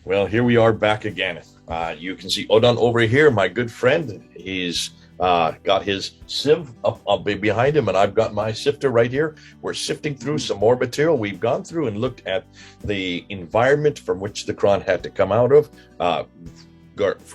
Well, here we are back again. You can see Odon over here, my good friend. He's got his sieve up behind him, and I've got my sifter right here. We're sifting through some more material. We've gone through and looked at the environment from which the Quran had to come out of.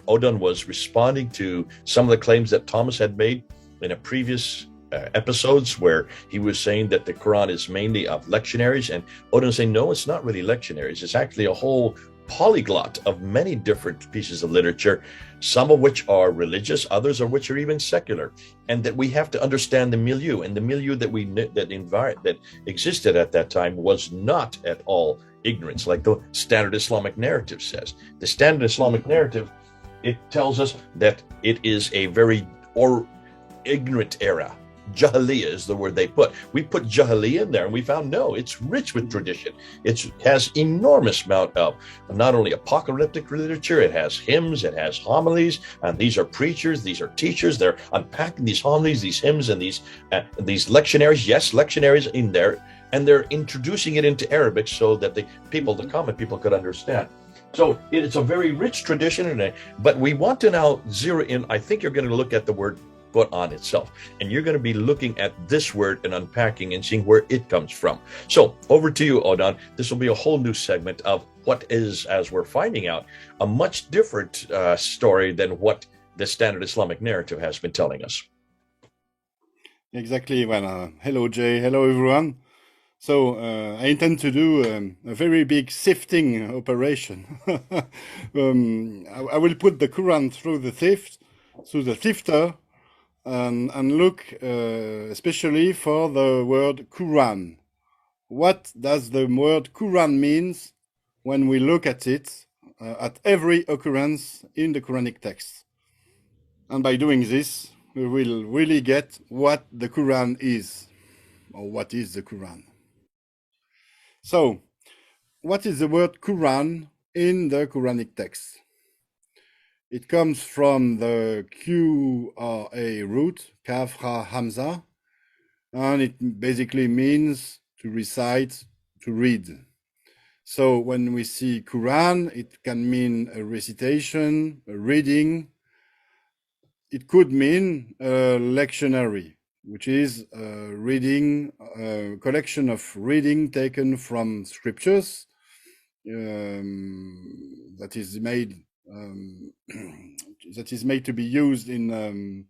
Odon was responding to some of the claims that Thomas had made in a previous episodes where he was saying that the Quran is mainly of lectionaries, and Odin saying, no, it's not really lectionaries. It's actually a whole polyglot of many different pieces of literature, some of which are religious, others of which are even secular, and that we have to understand the milieu, and the milieu that existed at that time was not at all ignorance, like the Standard Islamic Narrative says. The Standard Islamic Narrative, it tells us that it is a very ignorant era. Jahiliyyah is the word they put. We put Jahiliyyah in there, and we found no, it's rich with tradition. It has enormous amount of not only apocalyptic literature, it has hymns, it has homilies, and these are preachers, these are teachers. They're unpacking these homilies, these hymns, and these lectionaries. Yes, lectionaries in there, and they're introducing it into Arabic so that the common people could understand. So it's a very rich tradition, but we want to now zero in. I think you're going to look at the word Qur'an itself, and you're going to be looking at this word and unpacking and seeing where it comes from. So over to you, Odon. This will be a whole new segment of what is, as we're finding out, a much different story than what the Standard Islamic Narrative has been telling us. Exactly. Well, hello, Jay. Hello, everyone. So I intend to do a very big sifting operation. I will put the Quran through the sifter, and look especially for the word Quran. What does the word Quran means when we look at it, at every occurrence in the Quranic text? And by doing this, we will really get what the Quran is, or what is the Quran. So, what is the word Quran in the Quranic text? It comes from the qer'yana root, kaf, ha, hamza, and it basically means to recite, to read. So when we see Quran, it can mean a recitation, a reading. It could mean a lectionary, which is a reading, a collection of reading taken from scriptures that is made to be used in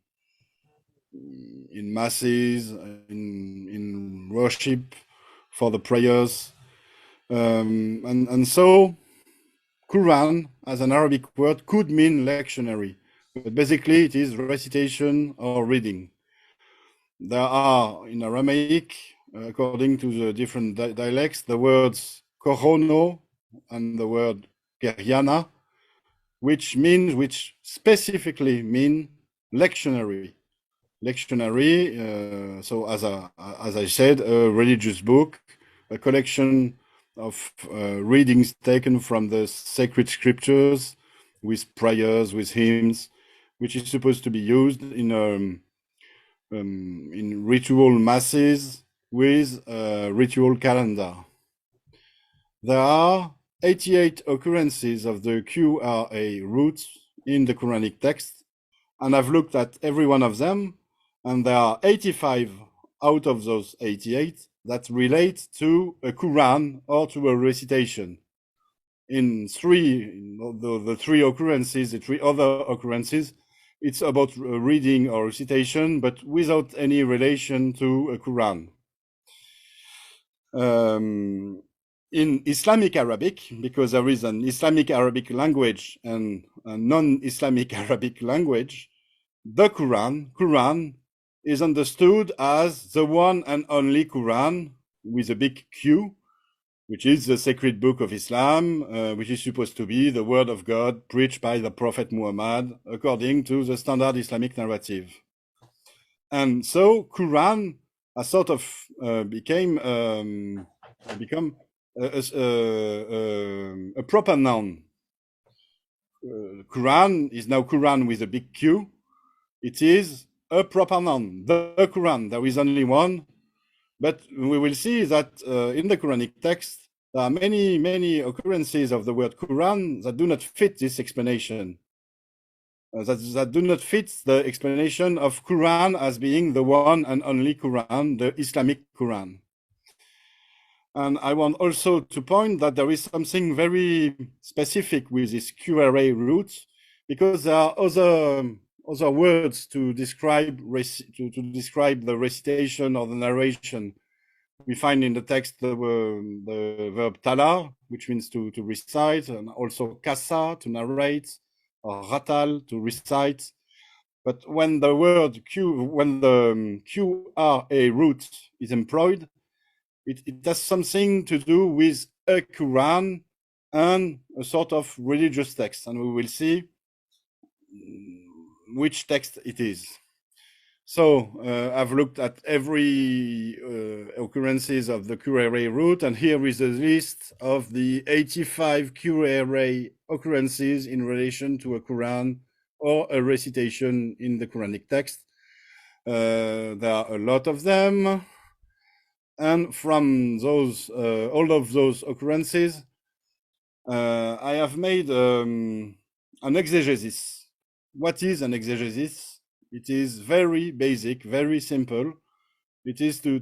masses, in worship, for the prayers, and so Quran as an Arabic word could mean lectionary, but basically it is recitation or reading. There are in Aramaic, according to the different dialects, the words qorono and the word qer'yana, which specifically mean lectionary. Lectionary, so as I said, a religious book, a collection of readings taken from the sacred scriptures, with prayers, with hymns, which is supposed to be used in ritual masses with a ritual calendar. There are 88 occurrences of the qer'yana roots in the Quranic text, and I've looked at every one of them, and there are 85 out of those 88 that relate to a Quran or to a recitation. In the three other occurrences, it's about reading or recitation, but without any relation to a Quran. In Islamic Arabic, because there is an Islamic Arabic language and a non-Islamic Arabic language, the Quran is understood as the one and only Quran with a big Q, which is the sacred book of Islam, which is supposed to be the word of God preached by the Prophet Muhammad, according to the Standard Islamic Narrative. And so Quran has sort of become a proper noun. Quran is now Quran with a big Q. It is a proper noun, the Quran. There is only one, but we will see that in the Quranic text, there are many occurrences of the word Quran that do not fit this explanation. That do not fit the explanation of Quran as being the one and only Quran, the Islamic Quran. And I want also to point that there is something very specific with this qer'yana root, because there are other words to describe the recitation or the narration. We find in the text the verb tala, which means to recite, and also kasa, to narrate, or ratal, to recite. But when the word when the qra root is employed, it has something to do with a Quran and a sort of religious text, and we will see which text it is. So I've looked at every occurrences of the qer'yana root, and here is a list of the 85 qer'yana occurrences in relation to a Quran or a recitation in the Quranic text. There are a lot of them, and from those all of those occurrences, I have made an exegesis. What is an exegesis? It is very basic, very simple. It is to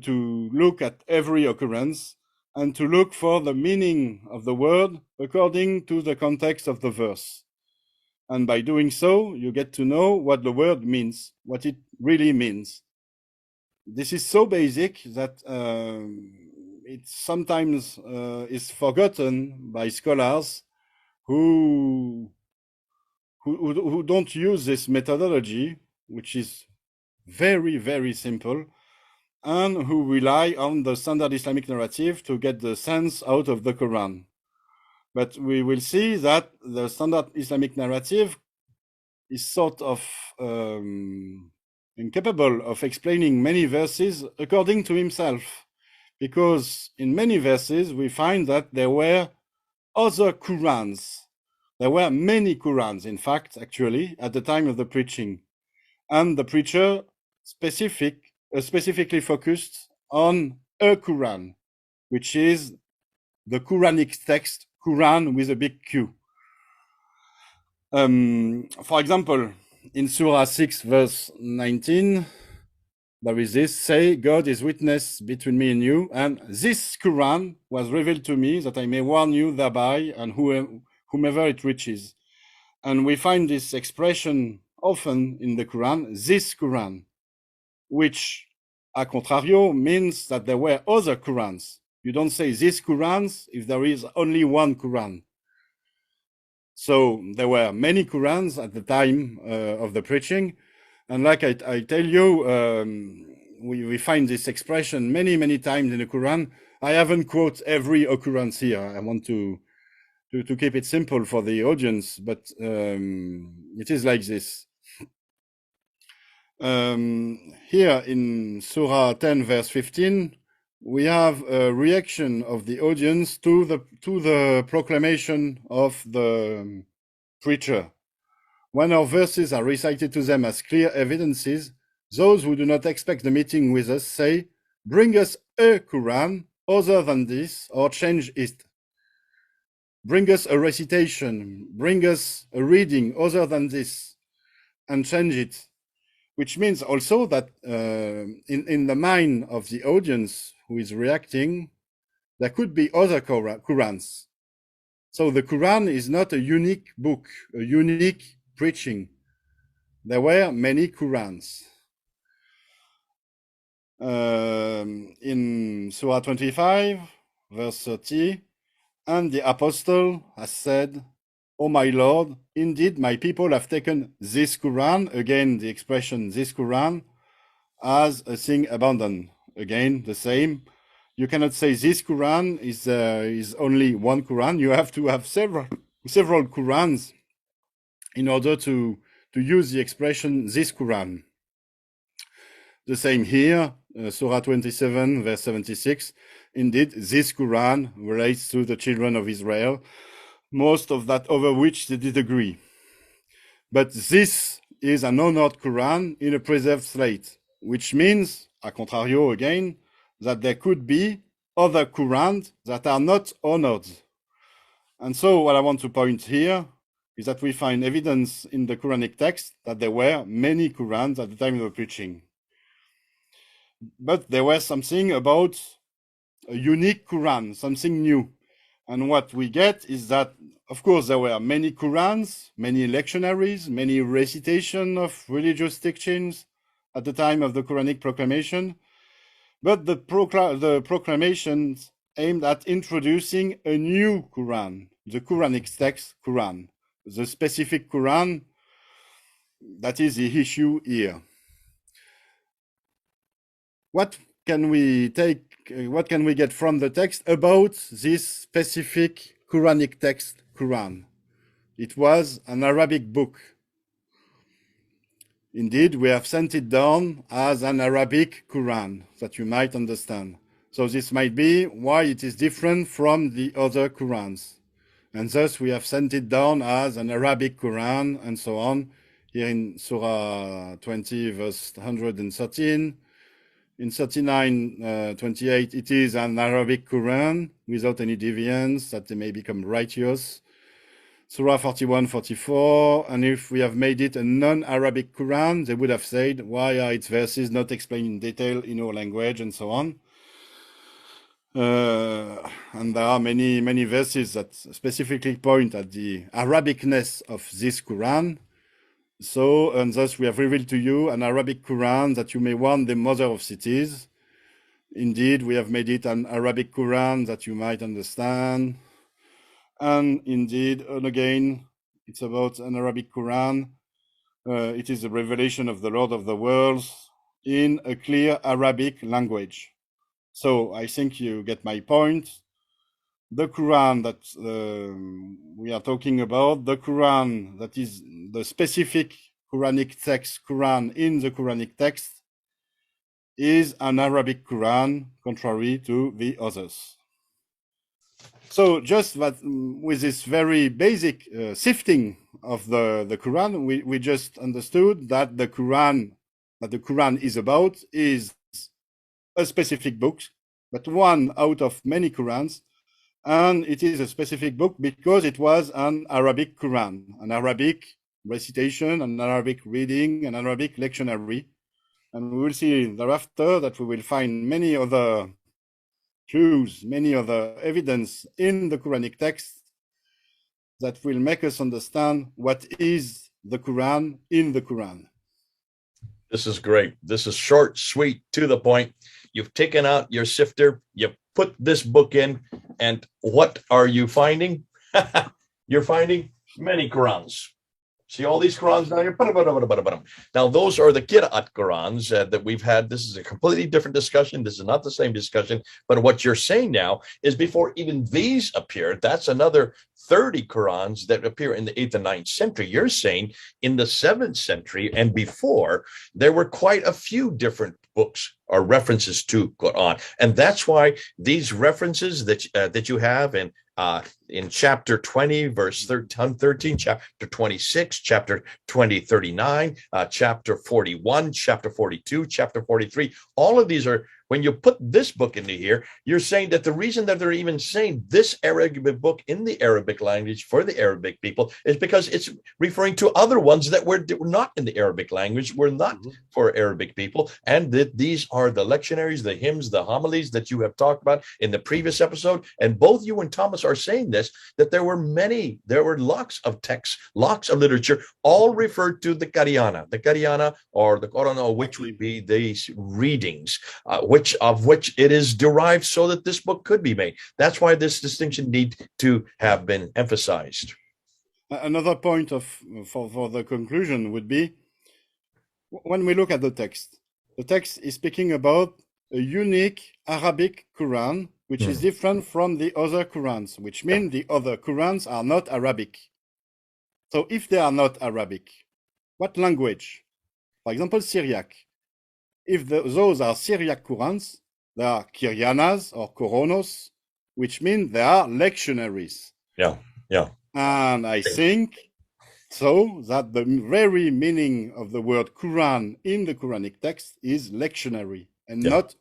look at every occurrence and to look for the meaning of the word according to the context of the verse. And by doing so, you get to know what the word means, what it really means. This is so basic that it sometimes is forgotten by scholars who don't use this methodology, which is very, very simple, and who rely on the Standard Islamic Narrative to get the sense out of the Quran. But we will see that the Standard Islamic Narrative is sort of incapable of explaining many verses according to himself, because in many verses we find that there were other Qurans. There were many Qurans, in fact, actually, at the time of the preaching. And the preacher specifically focused on a Quran, which is the Quranic text, Quran with a big Q. For example, in Surah 6, verse 19, there is this: say, God is witness between me and you, and this Quran was revealed to me that I may warn you thereby and whomever it reaches. And we find this expression often in the Quran, this Quran, which, a contrario, means that there were other Qurans. You don't say this Qurans if there is only one Quran. So there were many Qurans at the time of the preaching. And like I tell you, we find this expression many times in the Quran. I haven't quoted every occurrence here. I want to keep it simple for the audience, but it is like this. Here in Surah 10, verse 15, we have a reaction of the audience to the proclamation of the preacher. When our verses are recited to them as clear evidences, those who do not expect the meeting with us say, bring us a Quran other than this, or change it. Bring us a recitation, bring us a reading other than this, and change it. Which means also that in the mind of the audience who is reacting, there could be other Qurans. So the Quran is not a unique book, a unique preaching. There were many Qurans. In Surah 25, verse 30, and the apostle has said, O my Lord, indeed my people have taken this Quran, again the expression this Quran, as a thing abandoned. Again, the same. You cannot say this Quran is only one Quran. You have to have several Qurans in order to use the expression this Quran. The same here, Surah 27, verse 76. Indeed, this Quran relates to the children of Israel, most of that over which they did agree. But this is an honored Quran in a preserved slate, which means, a contrario again, that there could be other Qurans that are not honored. And so what I want to point here is that we find evidence in the Quranic text that there were many Qurans at the time of the preaching. But there was something about a unique Quran, something new. And what we get is that, of course, there were many Qurans, many lectionaries, many recitation of religious teachings at the time of the Quranic proclamation. But the proclamations aimed at introducing a new Quran, the Quranic text Quran, the specific Quran that is the issue here. What can we get from the text about this specific Quranic text Quran? It was an Arabic book. Indeed, we have sent it down as an Arabic Quran, that you might understand. So this might be why it is different from the other Qurans. And thus we have sent it down as an Arabic Quran and so on. Here in Surah 20, verse 113. In 39:28, it is an Arabic Quran without any deviance, that they may become righteous. Surah 41:44, and if we have made it a non-Arabic Quran, they would have said, why are its verses not explained in detail in our language, and so on. And there are many verses that specifically point at the Arabicness of this Quran. So, and thus we have revealed to you an Arabic Quran that you may warn the mother of cities. Indeed, we have made it an Arabic Quran that you might understand. And indeed, and again, it's about an Arabic Quran. It is a revelation of the Lord of the worlds in a clear Arabic language. So I think you get my point. The Quran that we are talking about, the Quran that is the specific Quranic text, Quran in the Quranic text, is an Arabic Quran, contrary to the others. So just that, with this very basic sifting of the Quran, we just understood that the Quran is about is a specific book, but one out of many Qurans. And it is a specific book because it was an Arabic Quran, an Arabic recitation, an Arabic reading, an Arabic lectionary. And we will see thereafter that we will find many other clues, many other evidence in the Quranic text that will make us understand what is the Quran in the Quran. This is great. This is short, sweet, to the point. You've taken out your sifter, you've put this book in, and what are you finding? You're finding many Qurans. See all these Qurans down here? Now, those are the qira'at Qurans that we've had. This is a completely different discussion. This is not the same discussion. But what you're saying now is before even these appeared, that's another 30 Qurans that appear in the 8th and 9th century. You're saying in the 7th century and before, there were quite a few different books or references to Quran. And that's why these references that you have in chapter 20, verse 13, chapter 26, chapter 20, 39, chapter 41, chapter 42, chapter 43, all of these are, when you put this book into here, you're saying that the reason that they're even saying this Arabic book in the Arabic language for the Arabic people is because it's referring to other ones that were not in the Arabic language, were not for Arabic people, and that these are the lectionaries, the hymns, the homilies that you have talked about in the previous episode. And both you and Thomas are saying this, that there were lots of texts, lots of literature, all referred to the qer'yana or the qorono, which would be these readings, of which it is derived so that this book could be made. That's why this distinction need to have been emphasized. Another point for the conclusion would be, when we look at the text is speaking about a unique Arabic Quran, which is different from the other Qurans, which means the other Qurans are not Arabic. So if they are not Arabic, what language? For example, Syriac. If those are Syriac Qurans, they are qer'yanas or qoronos, which mean they are lectionaries. Yeah. And I think so that the very meaning of the word Quran in the Quranic text is lectionary and not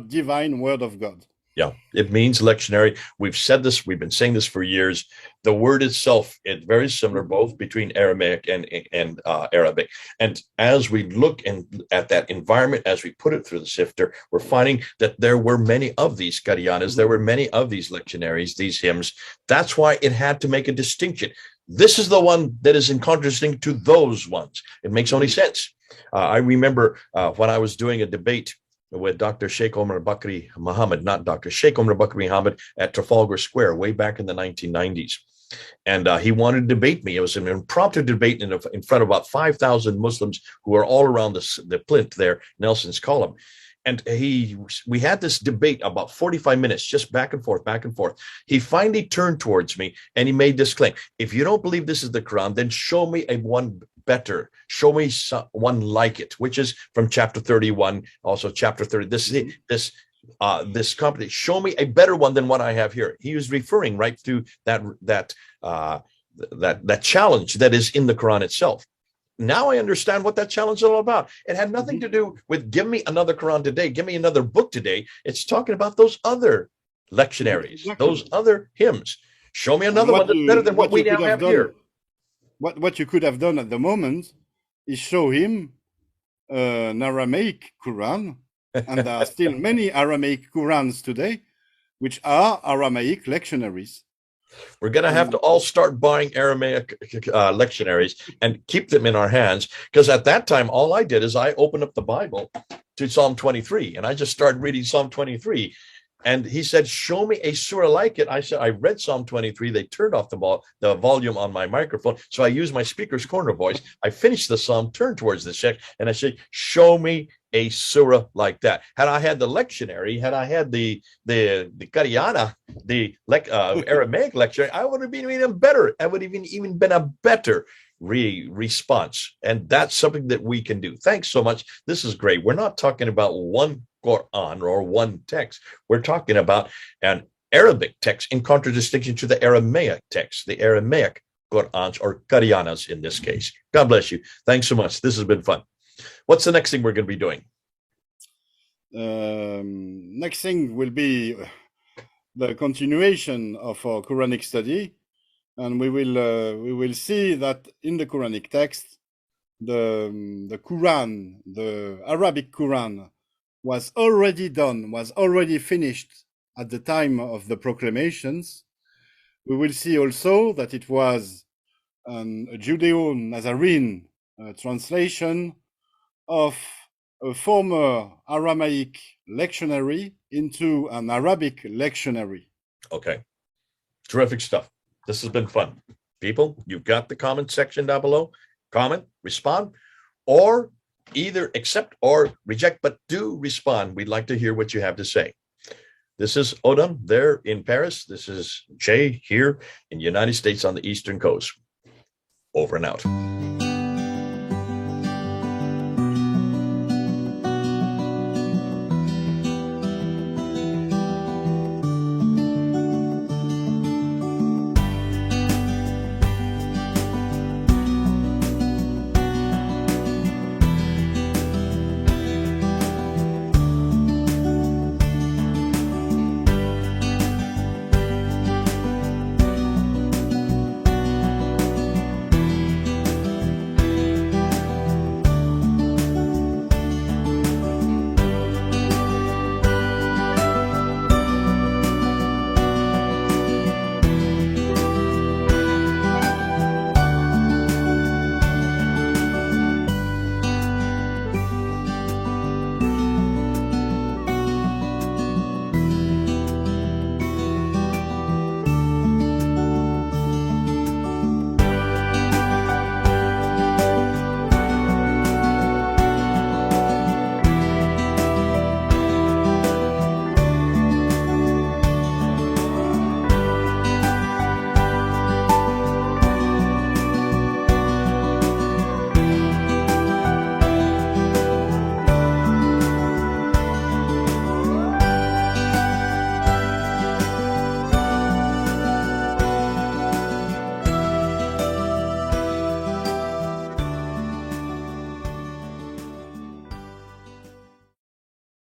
divine word of God. Yeah, it means lectionary. We've said this, we've been saying this for years. The word itself, it's very similar both between Aramaic and Arabic. And as we look at that environment, as we put it through the sifter, we're finding that there were many of these qer'yanas, there were many of these lectionaries, these hymns. That's why it had to make a distinction. This is the one that is in contradistinction to those ones. It makes only sense. I remember when I was doing a debate with Dr. Sheikh Omar Bakri Muhammad, not Dr. Sheikh Omar Bakri Muhammad, at Trafalgar Square way back in the 1990s. And he wanted to debate me. It was an impromptu debate in front of about 5,000 Muslims who are all around the plinth there, Nelson's column. And we had this debate about 45 minutes, just back and forth, back and forth. He finally turned towards me and he made this claim. If you don't believe this is the Quran, then show me a one better. Show me one like it, which is from chapter 31, also chapter 30. This company. Show me a better one than what I have here. He was referring right to that challenge that is in the Quran itself. Now I understand what that challenge is all about. It had nothing to do with give me another Quran today, give me another book today. It's talking about those other lectionaries, those other hymns. Show me another one that's better than what we now have here. What you could have done at the moment is show him an Aramaic Quran, and there are still many Aramaic Qurans today, which are Aramaic lectionaries. We're going to have to all start buying Aramaic lectionaries and keep them in our hands, because at that time, all I did is I opened up the Bible to Psalm 23, and I just started reading Psalm 23. And he said, show me a surah like it. I said, I read Psalm 23. They turned off the volume on my microphone. So I used my speaker's corner voice. I finished the Psalm, turned towards the sheikh, and I said, show me a surah like that. Had I had the lectionary, had I had the qer'yana, the Aramaic lectionary, I would have been even better. I would have even been a better response. And that's something that we can do. Thanks so much. This is great. We're not talking about one Qur'an or one text. We're talking about an Arabic text in contradistinction to the Aramaic text, the Aramaic Qur'ans or qer'yanas in this case. God bless you. Thanks so much. This has been fun. What's the next thing we're going to be doing? Next thing will be the continuation of our Quranic study, and we will see that in the Quranic text, the Quran, the Arabic Quran, was already finished at the time of the proclamations. We will see also that it was a Judeo-Nazarene translation of a former Aramaic lectionary into an Arabic lectionary. Okay. Terrific stuff. This has been fun. People, you've got the comment section down below. Comment, respond, or either accept or reject, but do respond. We'd like to hear what you have to say. This is Odon there in Paris. This is Jay here in the United States on the Eastern Coast. Over and out.